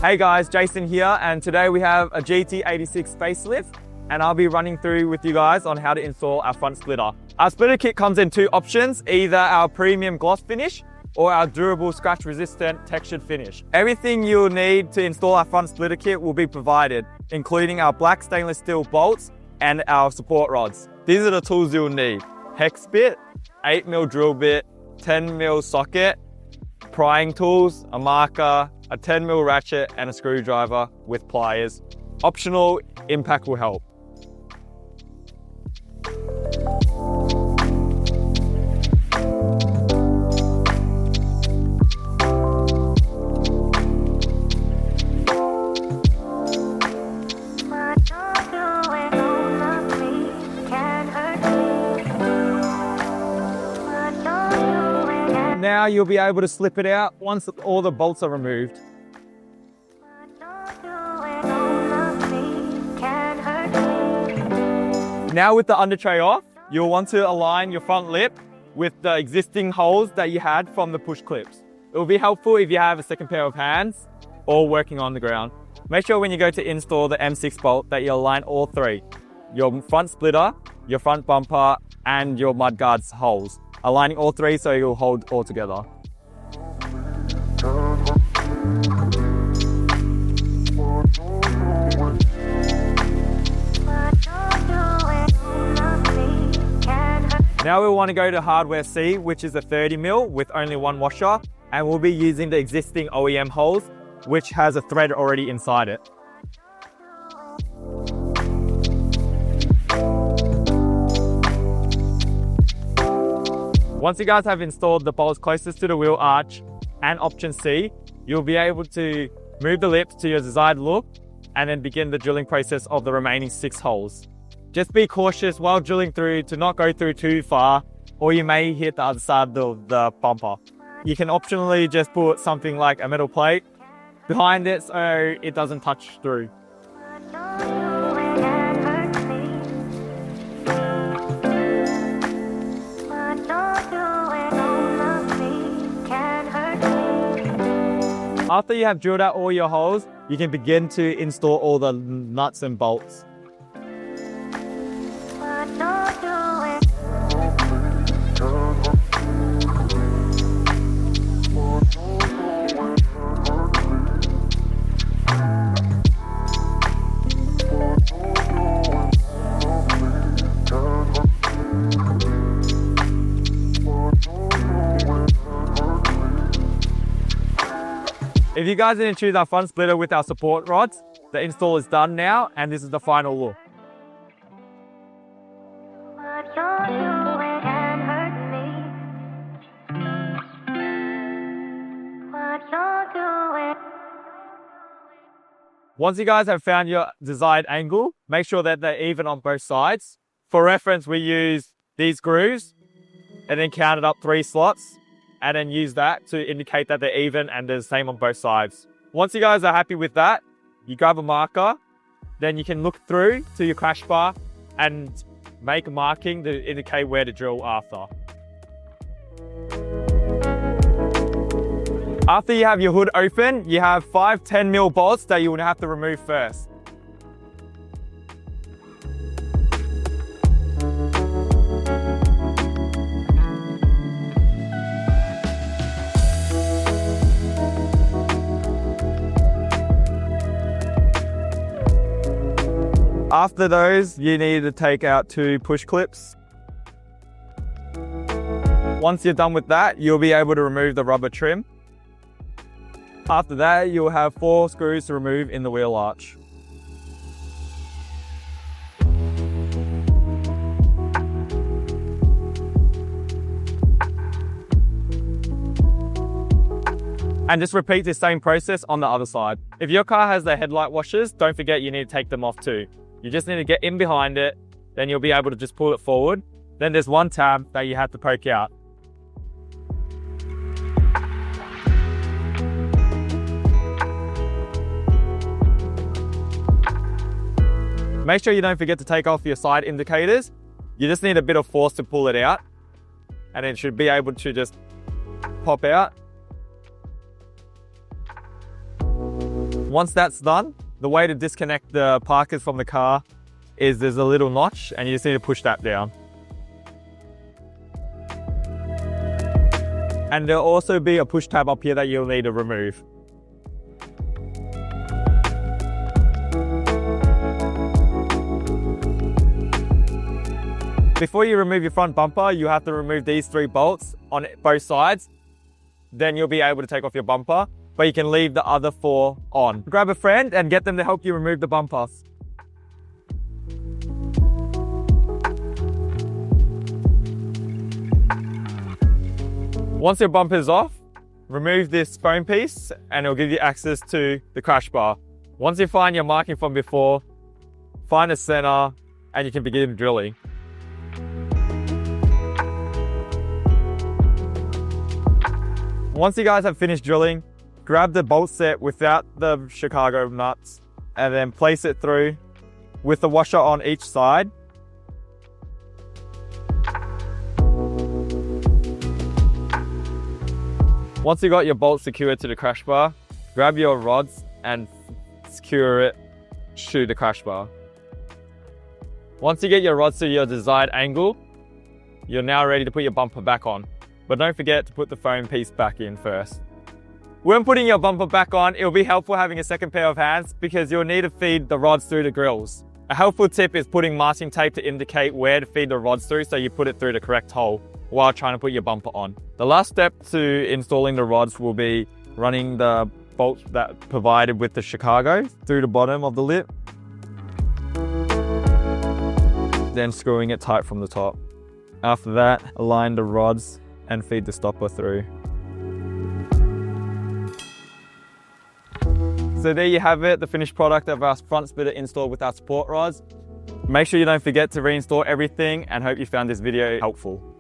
Hey guys, Jason here, and today we have a GT86 facelift, and I'll be running through with you guys on how to install our front splitter. Our splitter kit comes in two options, either our premium gloss finish or our durable scratch resistant textured finish. Everything you'll need to install our front splitter kit will be provided, including our black stainless steel bolts and our support rods. These are the tools you'll need: hex bit, 8mm drill bit, 10mm socket, prying tools, a marker, a 10mm ratchet and a screwdriver with pliers. Optional, impact will help. Now you'll be able to slip it out once all the bolts are removed. Now with the undertray off, you'll want to align your front lip with the existing holes that you had from the push clips. It will be helpful if you have a second pair of hands or working on the ground. Make sure when you go to install the M6 bolt that you align all three: your front splitter, your front bumper, and your mudguard's holes. Aligning all three so you'll hold all together. Now we want to go to hardware C, which is a 30mm with only one washer, and we'll be using the existing OEM holes, which has a thread already inside it. Once you guys have installed the bolts closest to the wheel arch and option C, you'll be able to move the lips to your desired look and then begin the drilling process of the remaining 6 holes. Just be cautious while drilling through to not go through too far, or you may hit the other side of the bumper. You can optionally just put something like a metal plate behind it so it doesn't touch through. After you have drilled out all your holes, you can begin to install all the nuts and bolts. If you guys didn't choose our front splitter with our support rods, the install is done now, and this is the final look. Once you guys have found your desired angle, make sure that they're even on both sides. For reference, we use these grooves and then counted up 3 slots, and then use that to indicate that they're even and they're the same on both sides. Once you guys are happy with that, you grab a marker, then you can look through to your crash bar and make a marking to indicate where to drill after. After you have your hood open, you have 5 10mm bolts that you would have to remove first. After those, you need to take out 2 push clips. Once you're done with that, you'll be able to remove the rubber trim. After that, you'll have 4 screws to remove in the wheel arch. And just repeat the same process on the other side. If your car has the headlight washers, don't forget you need to take them off too. You just need to get in behind it, then you'll be able to just pull it forward. Then there's one tab that you have to poke out. Make sure you don't forget to take off your side indicators. You just need a bit of force to pull it out, and it should be able to just pop out. Once that's done, the way to disconnect the parkers from the car is there's a little notch and you just need to push that down. And there'll also be a push tab up here that you'll need to remove. Before you remove your front bumper, you have to remove these 3 bolts on both sides. Then you'll be able to take off your bumper, but you can leave the other 4 on. Grab a friend and get them to help you remove the bumpers. Once your bumper is off, remove this foam piece and it'll give you access to the crash bar. Once you find your marking from before, find the center and you can begin drilling. Once you guys have finished drilling, grab the bolt set without the Chicago nuts and then place it through with the washer on each side. Once you got your bolt secured to the crash bar, grab your rods and secure it to the crash bar. Once you get your rods to your desired angle, you're now ready to put your bumper back on. But don't forget to put the foam piece back in first. When putting your bumper back on, it'll be helpful having a second pair of hands because you'll need to feed the rods through the grills. A helpful tip is putting masking tape to indicate where to feed the rods through so you put it through the correct hole while trying to put your bumper on. The last step to installing the rods will be running the bolts that provided with the Chicago through the bottom of the lip. Then screwing it tight from the top. After that, align the rods and feed the stopper through. So there you have it, the finished product of our front splitter install with our support rods. Make sure you don't forget to reinstall everything and hope you found this video helpful.